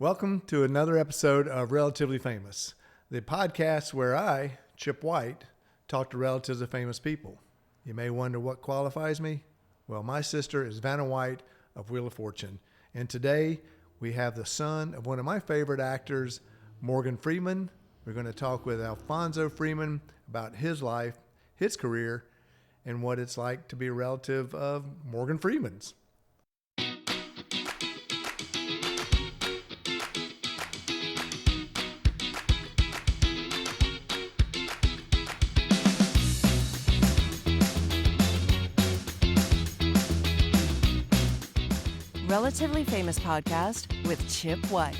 Welcome to another episode of Relatively Famous, the podcast where I, Chip White, talk to relatives of famous people. You may wonder what qualifies me. Well, my sister is Vanna White of Wheel of Fortune, and today we have the son of one of my favorite actors, Morgan Freeman. We're going to talk with Alfonso Freeman about his life, his career, and what it's like to be a relative of Morgan Freeman's. Relatively Famous Podcast with Chip White.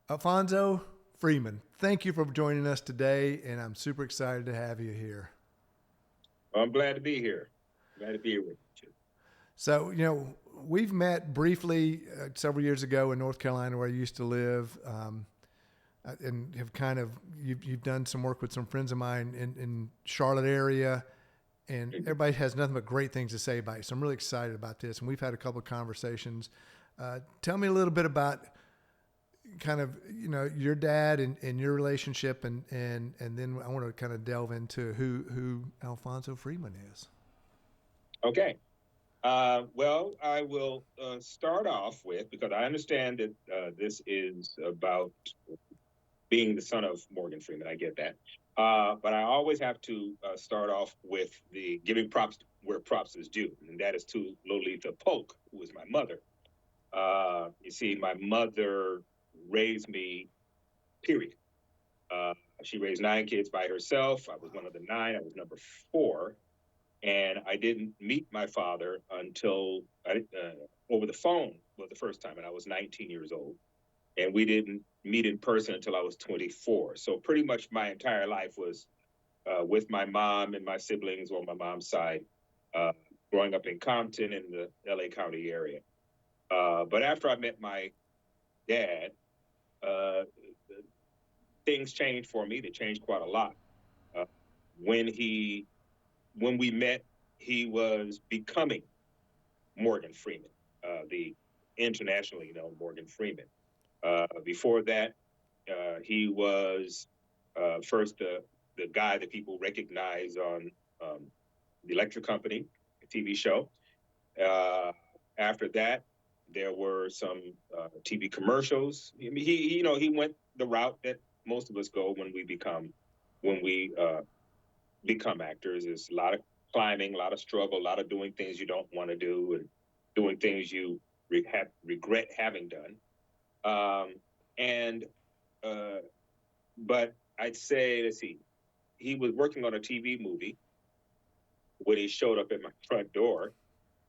Alfonso Freeman, thank you for joining us today, and I'm super excited to have you here. Well, I'm glad to be here. Glad to be here with you. So, we've met briefly several years ago in North Carolina where I used to live, and have you've done some work with some friends of mine in Charlotte area, and everybody has nothing but great things to say about you. So I'm really excited about this, and we've had a couple of conversations. Tell me a little bit about your dad and your relationship, and then I want to kind of delve into who Alfonso Freeman is. Okay. Well, I will start off with, because I understand that this is about being the son of Morgan Freeman. I get that. But I always have to start off with the giving props where props is due, and that is to Lolita Polk, who is my mother. You see, my mother raised me, period. She raised 9 kids by herself. I was one of the 9. I was number 4. And I didn't meet my father until over the phone was the first time, and I was 19 years old. And we didn't meet in person until I was 24. So pretty much my entire life was with my mom and my siblings on my mom's side, growing up in Compton in the LA County area. But after I met my dad, things changed for me. They changed quite a lot. When we met, he was becoming Morgan Freeman, the internationally known Morgan Freeman. Before that, he was first the guy that people recognize on the Electric Company, a TV show. After that, there were some TV commercials. I mean, he went the route that most of us go when we become actors. Is a lot of climbing, a lot of struggle, a lot of doing things you don't want to do, and doing things you regret having done. But I'd say, let's see, he was working on a TV movie when he showed up at my front door.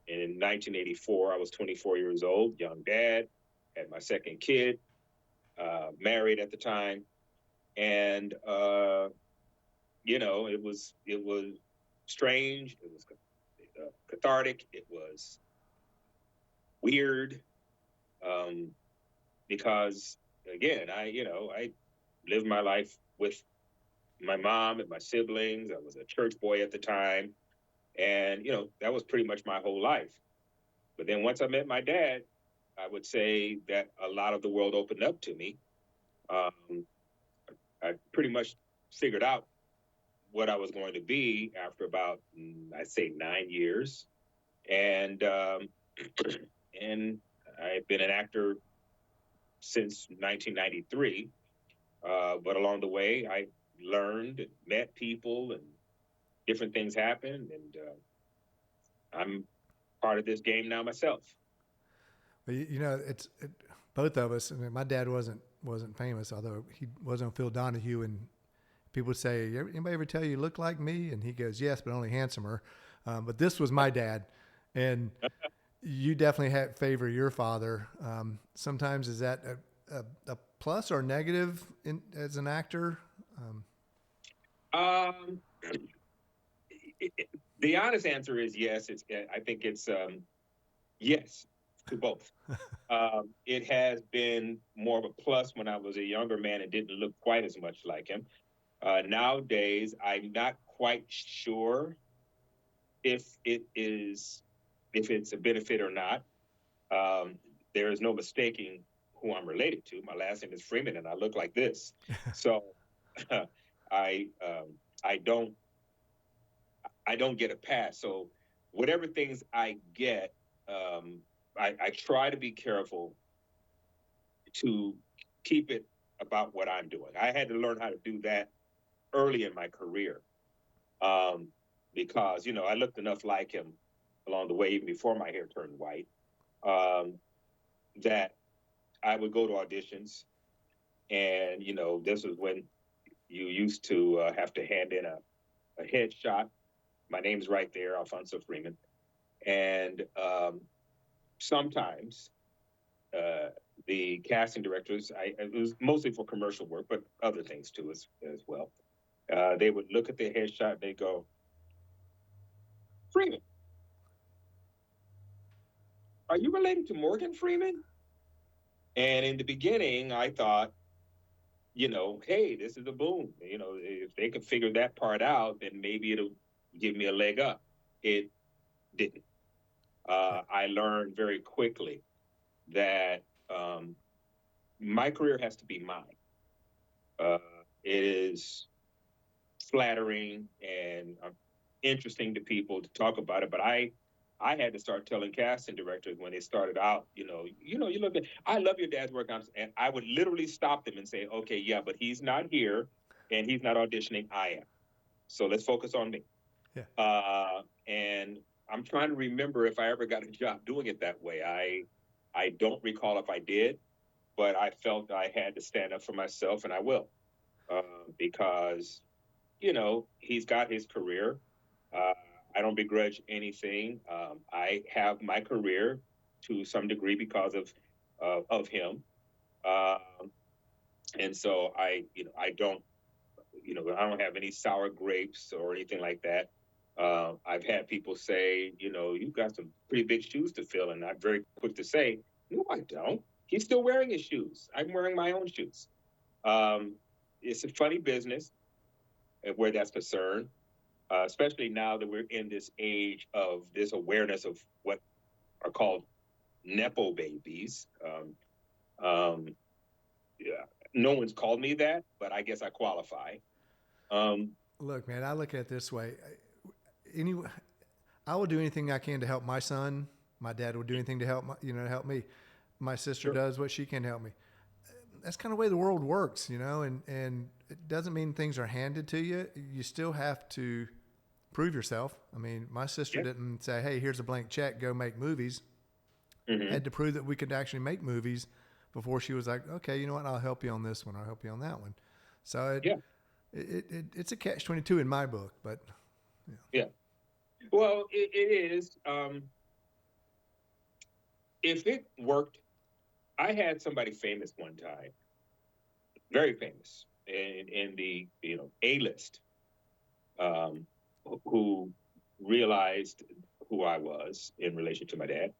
And in 1984, I was 24 years old, young dad, had my second kid, married at the time. And, it was strange. It was cathartic. It was weird, because, again, I lived my life with my mom and my siblings. I was a church boy at the time. And, that was pretty much my whole life. But then once I met my dad, I would say that a lot of the world opened up to me. I pretty much figured out what I was going to be after about, I'd say, 9 years. And and I've been an actor since 1993. But along the way, I learned and met people, and different things happened. And I'm part of this game now myself. But both of us. I mean, my dad wasn't famous, although he was on Phil Donahue, and people would say, "Anybody ever tell you look like me?" And he goes, "Yes, but only handsomer." But this was my dad, and you definitely favor your father. Sometimes is that a plus or negative as an actor? The honest answer is yes. I think it's yes to both. It has been more of a plus when I was a younger man and didn't look quite as much like him. Nowadays, I'm not quite sure if it's a benefit or not. there is no mistaking who I'm related to. My last name is Freeman, and I look like this. So I I don't I don't get a pass. So whatever things I get, I try to be careful to keep it about what I'm doing. I had to learn how to do that early in my career, um, because I looked enough like him along the way, even before my hair turned white, um, that I would go to auditions, and this was when you used to have to hand in a headshot. My name's right there, Alfonso Freeman, and sometimes uh, the casting directors, it was mostly for commercial work, but other things too as well. They would look at the headshot and they go, Freeman, are you related to Morgan Freeman? And in the beginning, I thought, hey, this is a boom. If they could figure that part out, then maybe it'll give me a leg up. It didn't. I learned very quickly that my career has to be mine. Uh, it is flattering and interesting to people to talk about it, but I had to start telling casting directors when they started out, you look at, I love your dad's work, and I would literally stop them and say, okay, yeah, but he's not here and he's not auditioning. I am. So let's focus on me. Yeah. And I'm trying to remember if I ever got a job doing it that way. I don't recall if I did, but I felt I had to stand up for myself, and I will, because he's got his career. Uh, I don't begrudge anything. I have my career to some degree because of him, and so I don't I don't have any sour grapes or anything like that. I've had people say, you've got some pretty big shoes to fill, and I'm very quick to say, no, I don't. He's still wearing his shoes. I'm wearing my own shoes. It's a funny business where that's concerned, especially now that we're in this age of this awareness of what are called Nepo babies. Yeah, no one's called me that, but I guess I qualify. Um, Look, man, I look at it this way. Any, I will do anything I can to help my son. My dad will do anything to help to help me. My sister Sure. does what she can to help me. That's kind of the way the world works, and it doesn't mean things are handed to you. You still have to prove yourself. I mean, my sister Yeah. didn't say, hey, here's a blank check, go make movies. Mhm. Had to prove that we could actually make movies before she was like, okay, you know what, I'll help you on this one, I'll help you on that one. So Yeah. it's a catch-22 in my book, but Yeah. Well, it is. If it worked, I had somebody famous one time, very famous in the A list, um, who realized who I was in relation to my dad,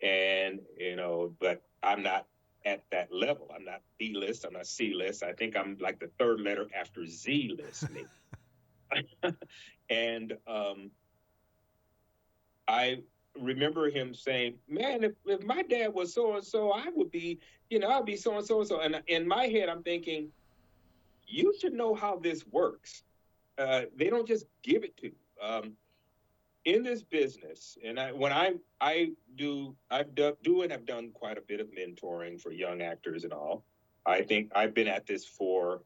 and but I'm not at that level. I'm not B list. I'm not C list. I think I'm like the third letter after Z list, maybe. And I remember him saying, "Man, if my dad was so and so, I would be, I'd be so and so and so." And in my head, I'm thinking, you should know how this works. They don't just give it to you. In this business, and do and have done quite a bit of mentoring for young actors and all. I think I've been at this for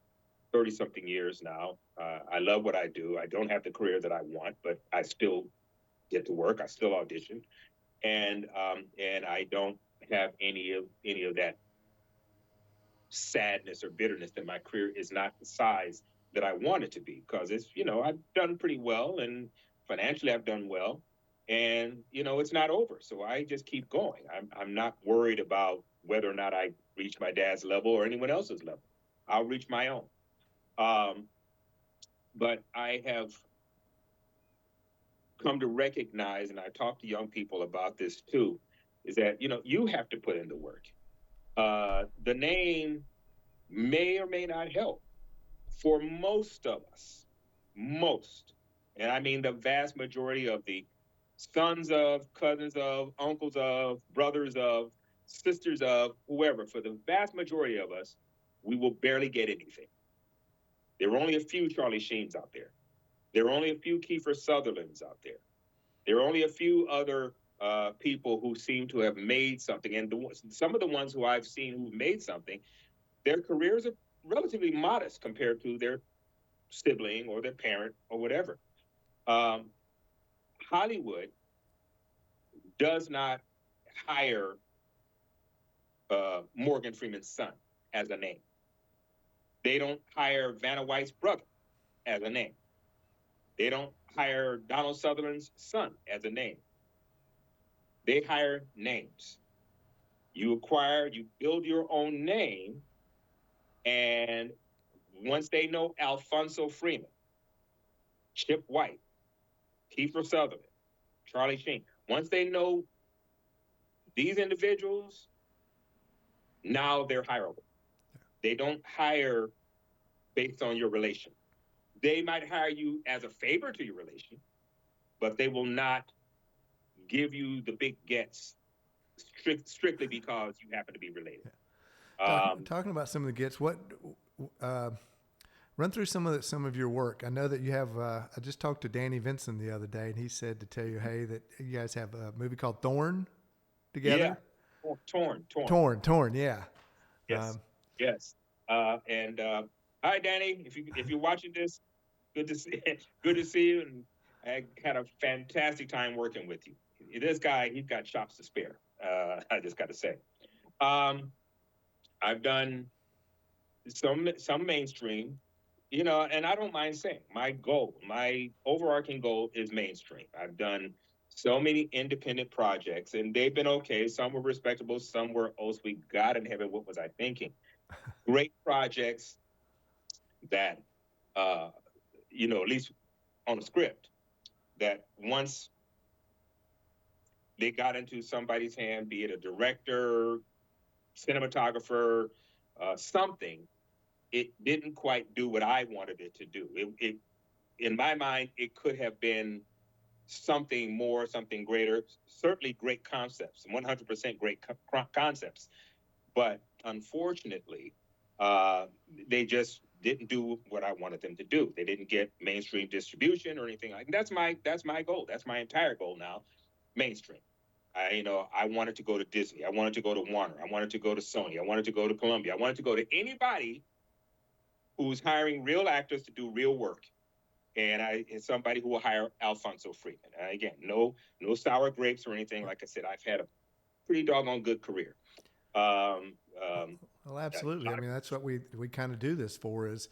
30 something years now. I love what I do. I don't have the career that I want, but I still get to work. I still audition, and I don't have any of that sadness or bitterness that my career is not the size that I want it to be, because it's I've done pretty well, and financially I've done well, and it's not over. So I just keep going. I'm not worried about whether or not I reach my dad's level or anyone else's level. I'll reach my own. Um, but I have come to recognize, and I talk to young people about this too, is that you have to put in the work. The name may or may not help for most of us, most, and I mean the vast majority of the sons of, cousins of, uncles of, brothers of. sisters of whoever, for the vast majority of us, we will barely get anything. There are only a few Charlie Sheens out there. There are only a few Kiefer Sutherlands out there. There are only a few other people who seem to have made something. And some of the ones who I've seen who made something, their careers are relatively modest compared to their sibling or their parent or whatever. Hollywood does not hire Morgan Freeman's son as a name. They don't hire Vanna White's brother as a name. They don't hire Donald Sutherland's son as a name. They hire names. You build your own name, and once they know Alfonso Freeman, Chip White, Kiefer Sutherland, Charlie Sheen, once they know these individuals, now they're hireable. They don't hire based on your relation. They might hire you as a favor to your relation, but they will not give you the big gets strictly because you happen to be related. Talking about some of the gets, what run through some of your work. I know that you have. I just talked to Danny Vincent the other day, and he said to tell you, hey, that you guys have a movie called Thorn together. Yeah, Torn. Yeah. Yes. Yes. And hi, Danny. If you're watching this, good to see you, and I had a fantastic time working with you. This guy, he's got chops to spare. I just got to say. I've done some mainstream, and I don't mind saying my overarching goal is mainstream. I've done so many independent projects, and they've been okay. Some were respectable, some were, oh, sweet God in heaven, what was I thinking? Great projects that, at least on a script, that once they got into somebody's hand, be it a director, cinematographer, something, it didn't quite do what I wanted it to do. It in my mind, it could have been something more, something greater. Certainly, great concepts, 100% great concepts, but unfortunately, they just didn't do what I wanted them to do. They didn't get mainstream distribution or anything like that. That's my goal. That's my entire goal now, mainstream. I wanted to go to Disney. I wanted to go to Warner. I wanted to go to Sony. I wanted to go to Columbia. I wanted to go to anybody who's hiring real actors to do real work. And somebody who will hire Alfonso Freeman. Again, no sour grapes or anything. Like I said, I've had a pretty doggone good career. Well, absolutely. I mean, that's what we kind of do this for, is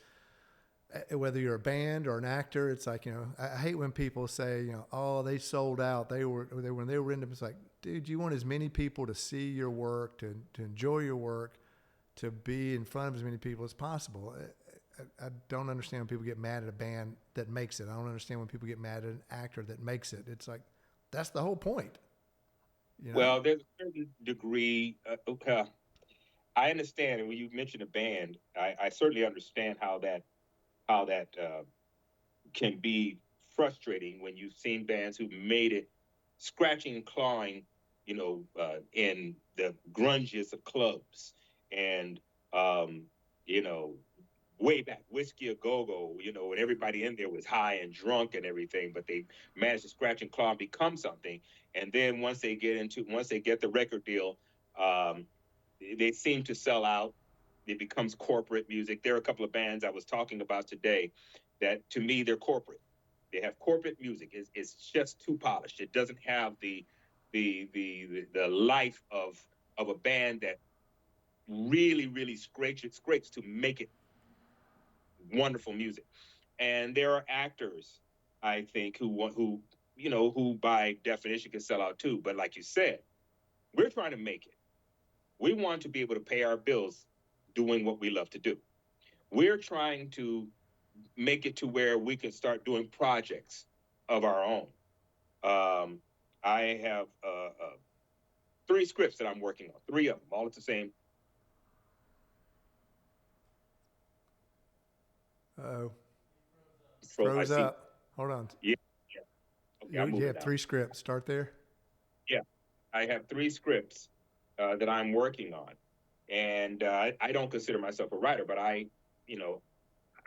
whether you're a band or an actor. It's like, I hate when people say, oh, they sold out. When they were in it, it's like, dude, you want as many people to see your work, to enjoy your work, to be in front of as many people as possible. I don't understand when people get mad at a band that makes it. I don't understand when people get mad at an actor that makes it. It's like, that's the whole point. Well, there's a certain degree. I understand, and when you mention a band, I certainly understand how that can be frustrating when you've seen bands who made it scratching and clawing, in the grungiest of clubs, and way back, Whiskey a Go-Go, when everybody in there was high and drunk and everything, but they managed to scratch and claw and become something. And then once they get the record deal, they seem to sell out. It becomes corporate music. There are a couple of bands I was talking about today that, to me, they're corporate. They have corporate music. It's just too polished. It doesn't have the life of a band that really, really scrapes to make it wonderful music. And there are actors, I think, who by definition can sell out too. But like you said, we're trying to make it. We want to be able to pay our bills doing what we love to do. We're trying to make it to where we can start doing projects of our own. I have 3 scripts that I'm working on, 3 of them, all at the same. Uh-oh. Froze up. Hold on. Yeah. Okay, you have 3 scripts. Start there. Yeah. I have 3 scripts that I'm working on. And I don't consider myself a writer, but you know,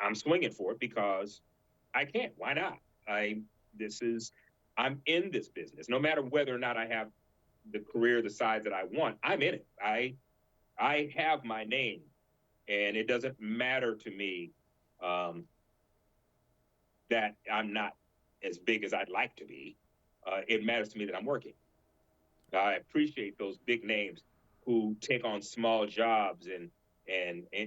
I'm swinging for it because I can. Why not? I this is I'm in this business. No matter whether or not I have the career, the size that I want, I'm in it. I have my name, and it doesn't matter to me um, that I'm not as big as I'd like to be. It matters to me that I'm working. I appreciate those big names who take on small jobs and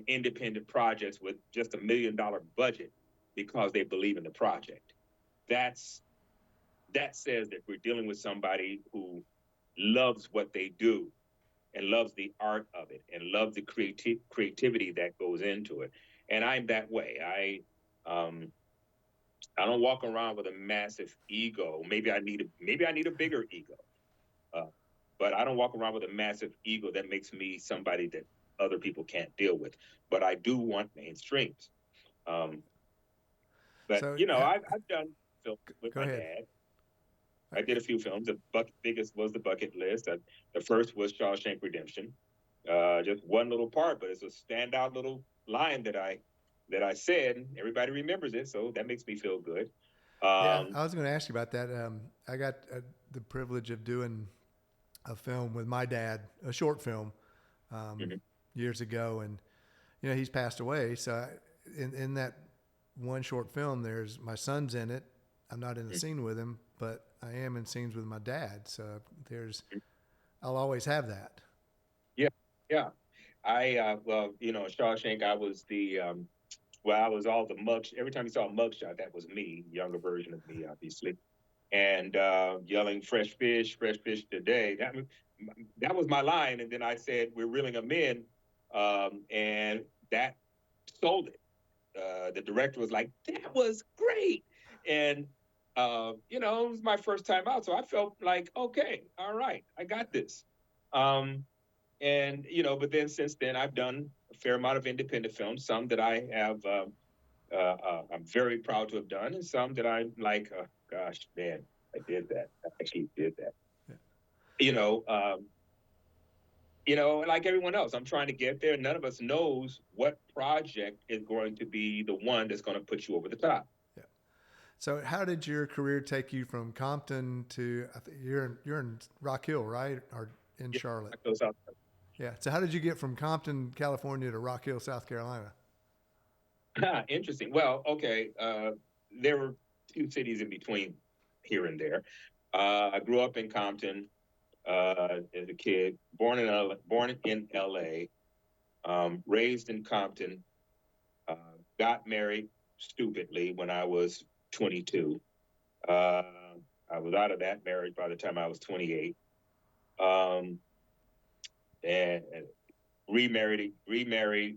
independent projects with just $1 million budget because they believe in the project. That's that says that we're dealing with somebody who loves what they do and loves the art of it and loves the creativity that goes into it. And I'm that way. I don't walk around with a massive ego. Maybe I need a bigger ego. Uh, but I don't walk around with a massive ego that makes me somebody that other people can't deal with. But I do want mainstreams. Um, but So I've done films with go my ahead. dad. I did a few films. Biggest was the bucket list. The first was Shawshank Redemption. Just one little part, but it's a standout little line that I said. And everybody remembers it, so that makes me feel good. Yeah, Um, I was going to ask you about that. I got the privilege of doing a film with my dad, a short film, um, mhm, years ago, and he's passed away. So in that one short film, there's my son's in it. I'm not in the mhm, scene with him, but I am in scenes with my dad. So there's mhm. I'll always have that. Yeah, yeah. Well, Shawshank, I was all the mug. Every time you saw a mugshot, that was me, younger version of me, obviously, and yelling fresh fish today." That was my line, and then I said, "We're reeling them in," and that sold it. The director was like, "That was great," and it was my first time out, so I felt like, okay, all right, I got this. Um, and but then since then I've done a fair amount of independent films, some that I have I'm very proud to have done, and some that I'm like, oh, gosh, man, I did that. I actually did that. you know um, like everyone else, I'm trying to get there. None of us knows what project is going to be the one that's going to put you over the top. Yeah. So how did your career take you from Compton to you're in Rock Hill, right, or in Yeah, Charlotte? I goes out. Yeah. So how did you get from Compton, California, to Rock Hill, South Carolina? Interesting. Well, okay. There were two cities in between here and there. I grew up in Compton as a kid, born in LA, raised in Compton, uh, got married stupidly when I was 22. Uh, I was out of that marriage by the time I was 28. Um, and remarried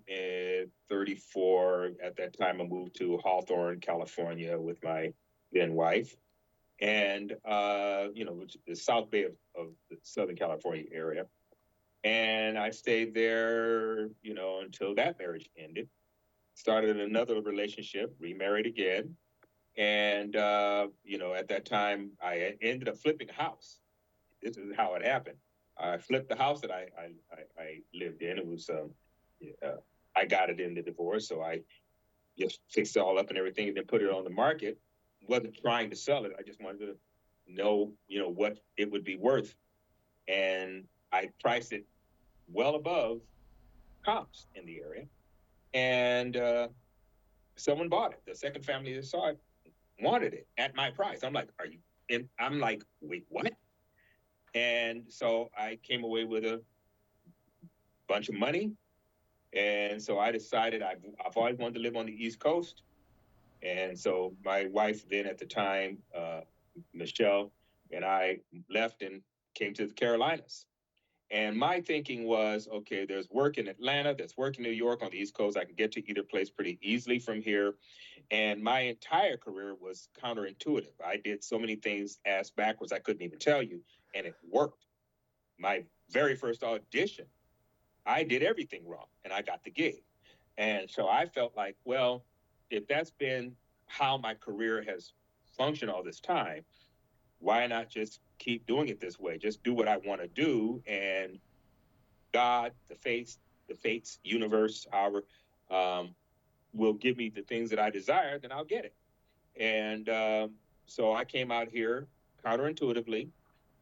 at 34. At that time, I moved to Hawthorne, California, with my then wife, and which is the South Bay of the Southern California area. And I stayed there, until that marriage ended. Started another relationship, remarried again, and at that time, I ended up flipping a house. This is how it happened. I flipped the house that I lived in. It was uh, I got it in the divorce, so I just fixed it all up and everything, and then put it on the market. Wasn't trying to sell it. I just wanted to know, what it would be worth, and I priced it well above comps in the area, and someone bought it. The second family that saw it wanted it at my price. I'm like, "Are you?" And I'm like, "Wait, what?" And so I came away with a bunch of money. And so I decided I've always wanted to live on the East Coast. And so my wife then at the time, Michelle, and I left and came to the Carolinas. And my thinking was, okay, there's work in Atlanta, there's work in New York on the East Coast. I can get to either place pretty easily from here. And my entire career was counterintuitive. I did so many things ass backwards, I couldn't even tell you, and it worked. My very first audition, I did everything wrong and I got the gig. And so I felt like, well, if that's been how my career has functioned all this time, why not just keep doing it this way? Just do what I want to do. And God, the fates, universe, however, um, will give me the things that I desire, then I'll get it. And so I came out here counterintuitively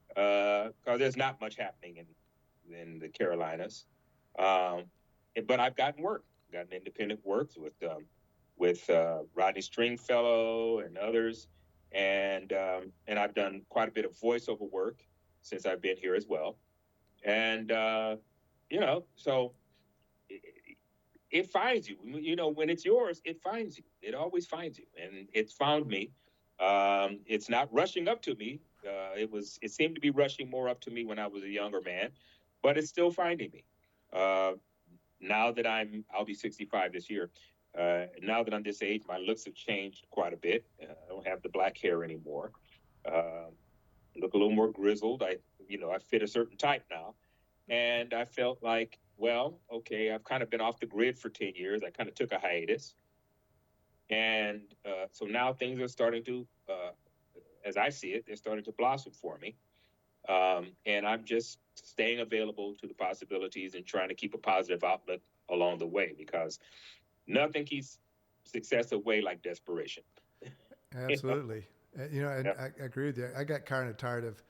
because there's not much happening in the Carolinas. Um, but I've gotten independent works with Rodney Stringfellow and others, and I've done quite a bit of voiceover work since I've been here as well. And so it finds you. You know, when it's yours, it finds you. It always finds you, and it's found me. It's not rushing up to me. It seemed to be rushing more up to me when I was a younger man, but it's still finding me. Uh, Now that I'll be 65 this year. Now that I'm this age, my looks have changed quite a bit. I don't have the black hair anymore. Look a little more grizzled. I fit a certain type now. And I felt like, well, okay, I've kind of been off the grid for 10 years. I kind of took a hiatus. And so now things are starting to, as I see it, they're starting to blossom for me. And I'm just staying available to the possibilities and trying to keep a positive outlook along the way because nothing keeps success away like desperation. Absolutely. Yeah. I agree with you. I got kind of tired of,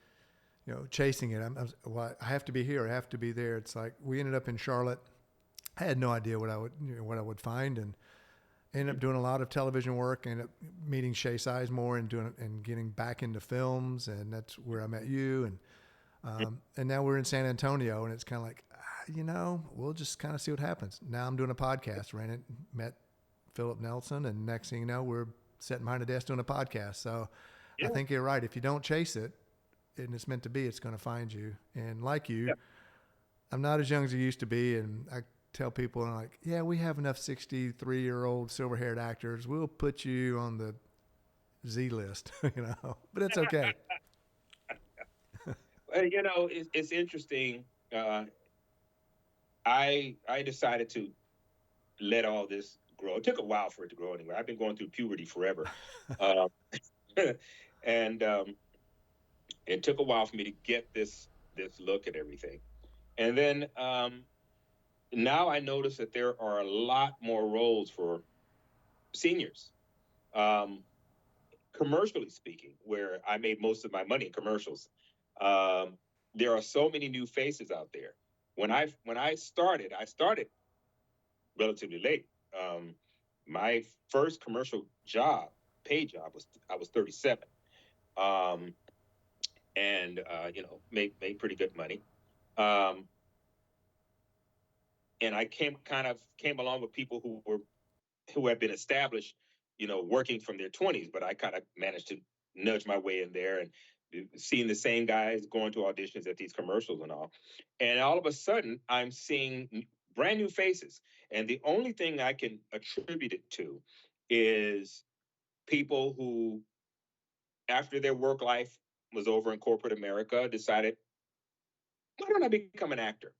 chasing it. Well, I have to be here. I have to be there. It's like we ended up in Charlotte. I had no idea what I would find, and ended up doing a lot of television work. Ended up meeting Shay Sizemore and getting back into films, and that's where I met you. And now we're in San Antonio, and it's kind of like, we'll just kind of see what happens. Now I'm doing a podcast. Met Philip Nelson, and next thing you know, we're sitting behind a desk doing a podcast. So I Yeah. think you're right. If you don't chase it, and it's meant to be, it's going to find you. And like you, Yeah. I'm not as young as I used to be, and I tell people, I'm like, yeah, we have enough 63-year-old silver-haired actors. We'll put you on the Z list, but it's okay. It's interesting. I decided to let all this grow. It took a while for it to grow anyway. I've been going through puberty forever. Um, and it took a while for me to get this look at everything. And then now I notice that there are a lot more roles for seniors. Um, Commercially speaking, where I made most of my money in commercials, um, there are so many new faces out there. I started relatively late. My first commercial job, paid job, was I was 37, um, and made pretty good money. Um, and I came along with people who had been established, working from their 20s, but I kind of managed to nudge my way in there and seeing the same guys going to auditions at these commercials and all. And all of a sudden, I'm seeing brand new faces. And the only thing I can attribute it to is people who, after their work life was over in corporate America, decided, why don't I become an actor?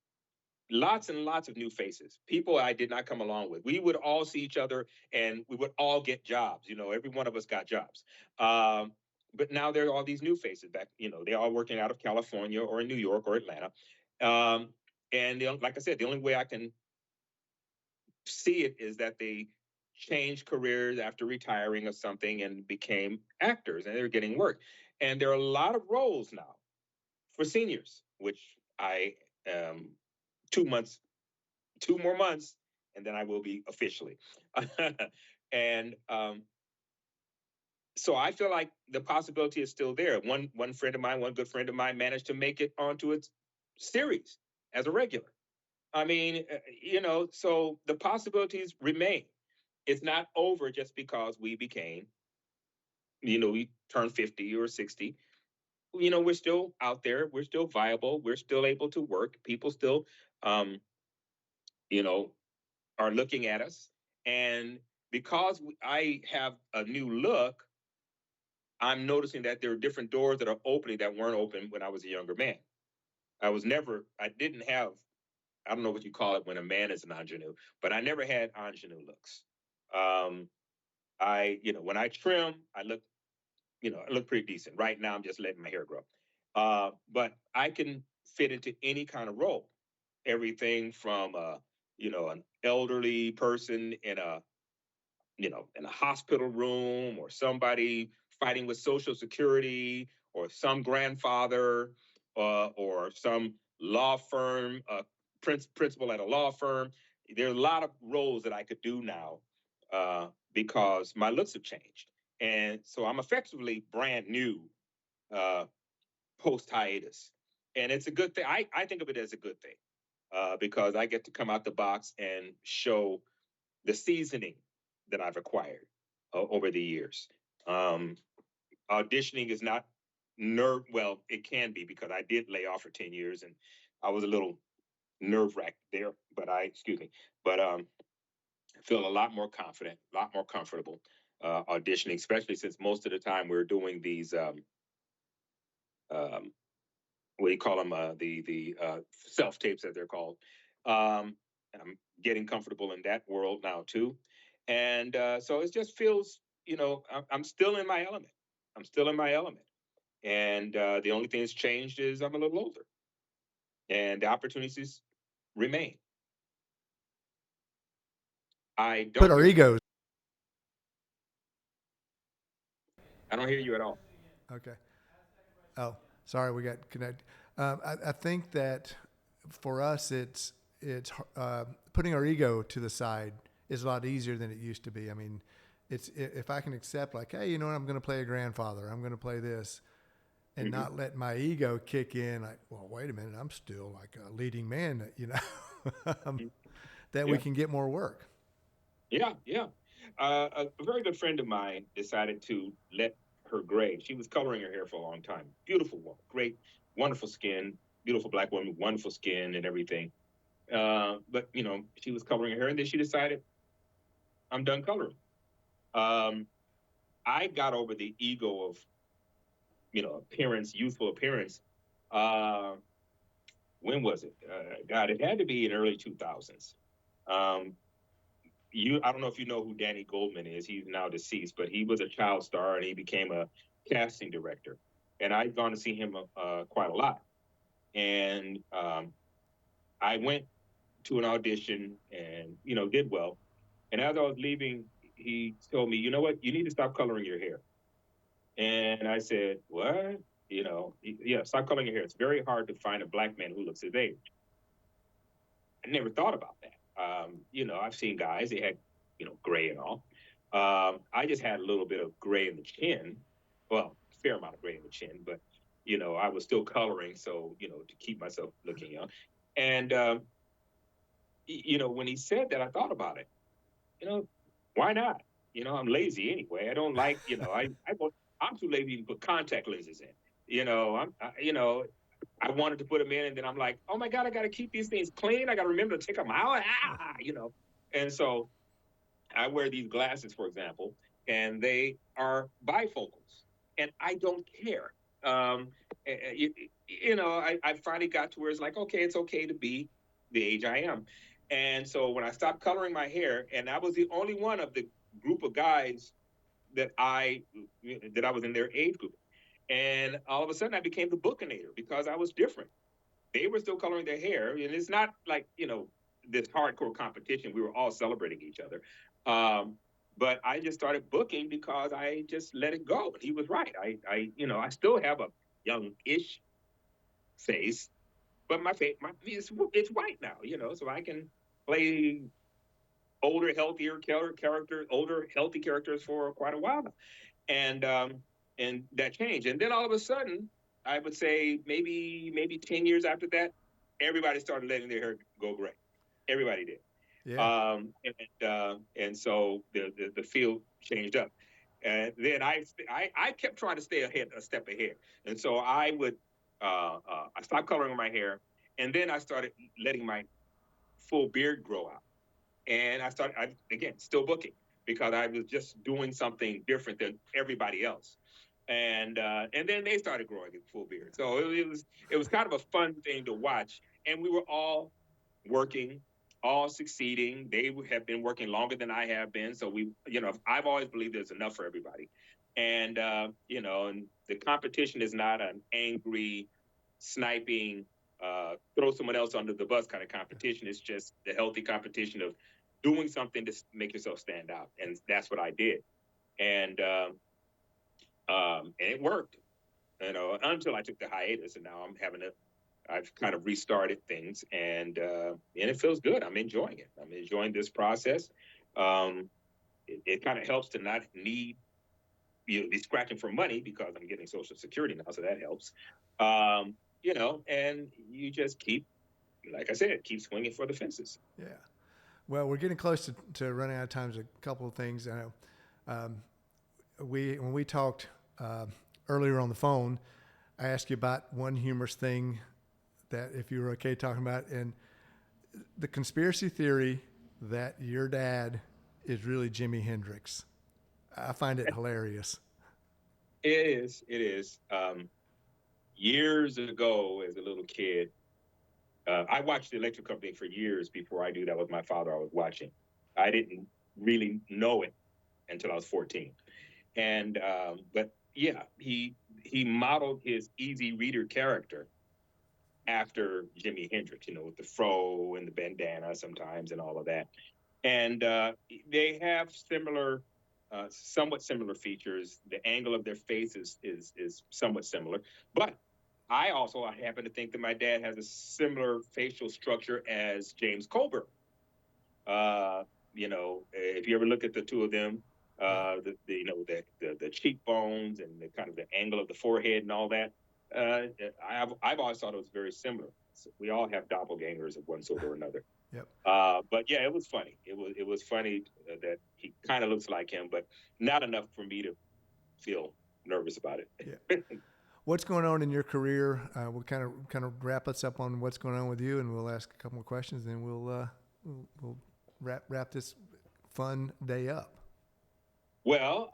Lots and lots of new faces, people I did not come along with. We would all see each other and we would all get jobs. Every one of us got jobs. Um, but now there are all these new faces back, they're all working out of California or in New York or Atlanta. Um, and like I said, the only way I can see it is that they changed careers after retiring or something and became actors and they're getting work. And there are a lot of roles now for seniors, which I 2 months 2 more months, and then I will be officially. And so I feel like the possibility is still there. One friend of mine, one good friend of mine, managed to make it onto its series as a regular. I mean, so the possibilities remain. It's not over just because we turned 50 or 60. We're still out there. We're still viable. We're still able to work. People still, um, you know, are looking at us. And because I have a new look, I'm noticing that there are different doors that are opening that weren't open when I was a younger man. I didn't have, I don't know what you call it when a man is an ingenue, but I never had ingenue looks. Um, when I trim, I look pretty decent. Right now, I'm just letting my hair grow. But I can fit into any kind of role. everything from an elderly person in a hospital room, or somebody fighting with Social Security, or some grandfather, or some law firm principal at a law firm. There are a lot of roles that I could do now because my looks have changed, and so I'm effectively brand new uh, post hiatus, and it's a good thing. I think of it as a good thing because I get to come out the box and show the seasoning that I've acquired over the years. Um, Auditioning is not well, it can be because I did lay off for 10 years and I was a little nerve wracked there, but excuse me, but I feel a lot more confident, a lot more comfortable auditioning, especially since most of the time we're doing these, um, what do you call them? The self tapes, as they're called. And I'm getting comfortable in that world now too, and so it just feels, I'm still in my element. I'm still in my element, and the only thing that's changed is I'm a little older, and the opportunities remain. I Put don't our hear you. egos. I don't hear you at all. Okay. Oh, sorry, we got connected. I think that for us, it's putting our ego to the side is a lot easier than it used to be. I mean, if I can accept, like, hey, you know what, I'm going to play a grandfather, I'm going to play this, and Mm-hmm. not let my ego kick in. Like, well, wait a minute, I'm still like a leading man, that we Yeah, can get more work. yeah, yeah. A very good friend of mine decided to let her gray. She was coloring her hair for a long time. Beautiful woman, great, wonderful skin, beautiful black woman, wonderful skin and everything. But she was coloring her hair, and then she decided, I'm done coloring. Um, I got over the ego of appearance, youthful appearance. Uh, when was it? God, it had to be in early 2000s. Um, I don't know if you know who Danny Goldman is. He's now deceased, but he was a child star and he became a casting director. And I'd gone to see him quite a lot. And I went to an audition and did well. And as I was leaving, he told me, you know what, you need to stop coloring your hair. And I said, what? Yeah, stop coloring your hair. It's very hard to find a black man who looks his age. I never thought about that. I've seen guys, they had, gray and all. I just had a little bit of gray in the chin. Well, a fair amount of gray in the chin, but, I was still coloring. So, to keep myself looking young. And, when he said that, I thought about it. Why not? I'm lazy anyway. I don't like, I'm too lazy to put contact lenses in. I wanted to put them in, and then I'm like, oh my God, I got to keep these things clean. I got to remember to take them out. And so I wear these glasses, for example, and they are bifocals, and I don't care. Um, I finally got to where it's like, okay, it's okay to be the age I am. And so when I stopped coloring my hair, and I was the only one of the group of guys that I was in their age group, and all of a sudden I became the bookinator because I was different. They were still coloring their hair, and it's not like this hardcore competition. We were all celebrating each other, but I just started booking because I just let it go. And he was right. I still have a young-ish face, but my face, it's white now. So I can play older, healthier characters, older, healthy characters for quite a while now. And that changed. And then all of a sudden, I would say maybe 10 years after that, everybody started letting their hair go gray. Everybody did. Yeah. And so the field changed up. And then I kept trying to stay a step ahead. And so I stopped coloring my hair, and then I started letting my full beard grow out. And again, still booking because I was just doing something different than everybody else. And then they started growing a full beard. So it was kind of a fun thing to watch. And we were all working, all succeeding. They have been working longer than I have been. So I've always believed there's enough for everybody. And and the competition is not an angry, sniping throw someone else under the bus kind of competition. It's just the healthy competition of doing something to make yourself stand out. And that's what I did. And it worked, until I took the hiatus, and now I've kind of restarted things, and it feels good. I'm enjoying it. I'm enjoying this process. It kind of helps to not need be scratching for money because I'm getting Social Security now, so that helps. And you just keep, like I said, keep swinging for the fences. Yeah. Well, we're getting close to running out of time. There's a couple of things. I know when we talked earlier on the phone, I asked you about one humorous thing that if you were okay talking about, and the conspiracy theory that your dad is really Jimi Hendrix. I find it hilarious. It is. Years ago, as a little kid, I watched the Electric Company for years before I knew that was my father I was watching. I didn't really know it until I was 14. And but yeah, he modeled his easy reader character after Jimi Hendrix, with the fro and the bandana sometimes and all of that. And they have somewhat similar features. The angle of their face is somewhat similar. But I happen to think that my dad has a similar facial structure as James Colbert. If you ever look at the two of them, the cheekbones and the kind of the angle of the forehead and all that, I've always thought it was very similar. So we all have doppelgangers of one sort or another. Yep. But yeah, it was funny. It was funny that he kind of looks like him, but not enough for me to feel nervous about it. Yeah. What's going on in your career? We'll kind of wrap us up on what's going on with you, and we'll ask a couple more questions, and we'll wrap this fun day up. Well,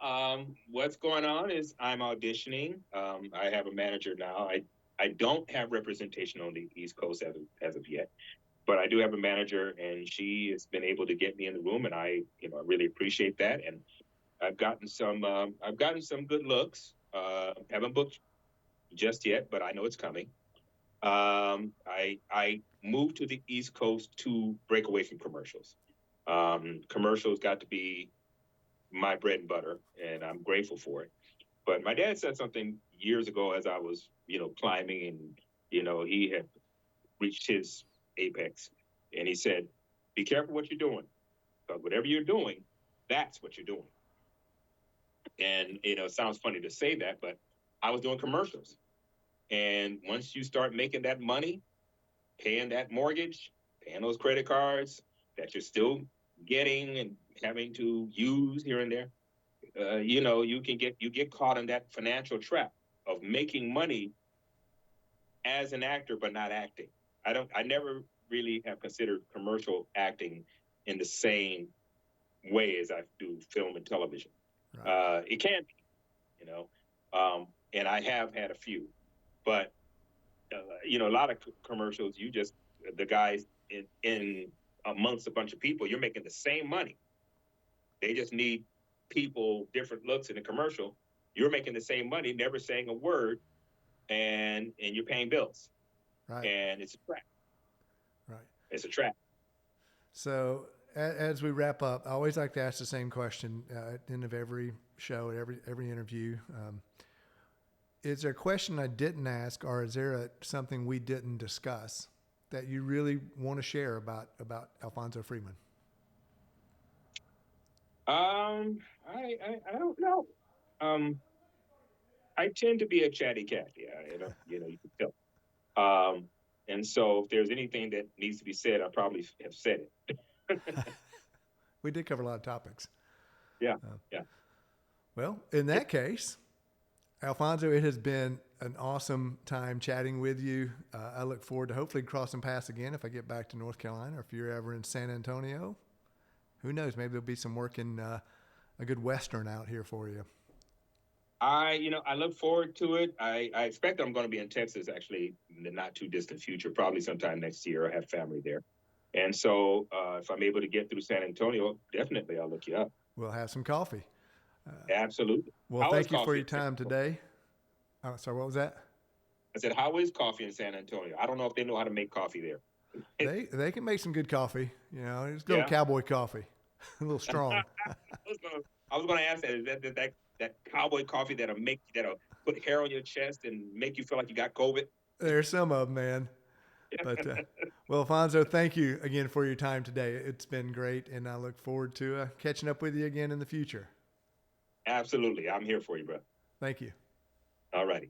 what's going on is I'm auditioning. I have a manager now. I don't have representation on the East Coast as of yet, but I do have a manager, and she has been able to get me in the room, and I really appreciate that. And I've gotten some good looks. Haven't booked just yet, but I know it's coming. I moved to the East Coast to break away from commercials. Commercials got to be my bread and butter, and I'm grateful for it. But my dad said something years ago as I was, climbing, and, he had reached his apex, and he said, be careful what you're doing, because whatever you're doing, that's what you're doing. And, it sounds funny to say that, but I was doing commercials. And once you start making that money, paying that mortgage, paying those credit cards that you're still getting and having to use here and there, you get caught in that financial trap of making money as an actor but not acting. I never really have considered commercial acting in the same way as I do film and television. Right. It can be, and I have had a few, but a lot of commercials, the guys in amongst a bunch of people, you're making the same money. They just need people, different looks in the commercial. You're making the same money, never saying a word, and you're paying bills. Right. And it's a trap. Right. It's a trap. So as we wrap up, I always like to ask the same question at the end of every show, every interview. Is there a question I didn't ask, or is there something we didn't discuss that you really want to share about Alfonso Freeman? I don't know. I tend to be a chatty cat. Yeah, you can tell. And so if there's anything that needs to be said, I probably have said it. We did cover a lot of topics. Yeah. Well, in that case, Alfonso, it has been an awesome time chatting with you. I look forward to hopefully crossing paths again if I get back to North Carolina, or if you're ever in San Antonio. Who knows? Maybe there'll be some work in a good Western out here for you. I look forward to it. I expect I'm going to be in Texas actually in the not too distant future, probably sometime next year. I have family there. And so if I'm able to get through San Antonio, definitely I'll look you up. We'll have some coffee. Absolutely. Well, thank you for your time today. Oh, sorry, what was that? I said, how is coffee in San Antonio? I don't know if they know how to make coffee there. They can make some good coffee. You know, it's a little Yeah. cowboy coffee, a little strong. I was gonna ask that. Is that cowboy coffee that'll put hair on your chest and make you feel like you got COVID? There's some of them, man. But well, Alfonso, thank you again for your time today. It's been great, and I look forward to catching up with you again in the future. Absolutely, I'm here for you, bro. Thank you. All righty.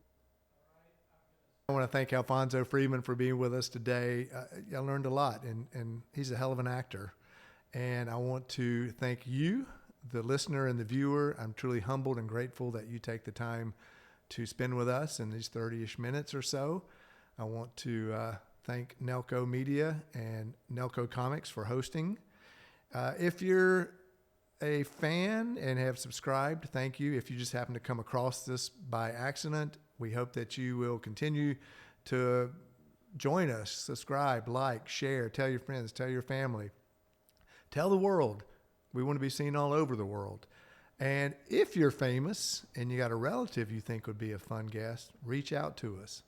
I want to thank Alfonso Freeman for being with us today. I learned a lot, and he's a hell of an actor. And I want to thank you, the listener and the viewer. I'm truly humbled and grateful that you take the time to spend with us in these 30-ish minutes or so. I want to thank Nelco Media and Nelco Comics for hosting. If you're a fan and have subscribed, thank you. If you just happen to come across this by accident, we hope that you will continue to join us, subscribe, like, share, tell your friends, tell your family, tell the world. We want to be seen all over the world. And if you're famous and you got a relative you think would be a fun guest, reach out to us.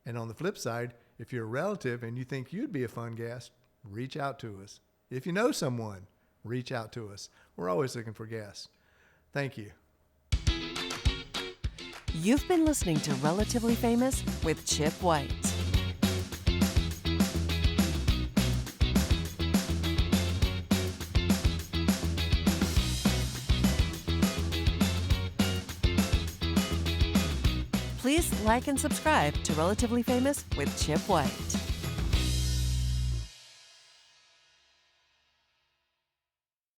And on the flip side, if you're a relative and you think you'd be a fun guest, reach out to us. If you know someone, reach out to us. We're always looking for guests. Thank you. You've been listening to Relatively Famous with Chip White. Please like and subscribe to Relatively Famous with Chip White.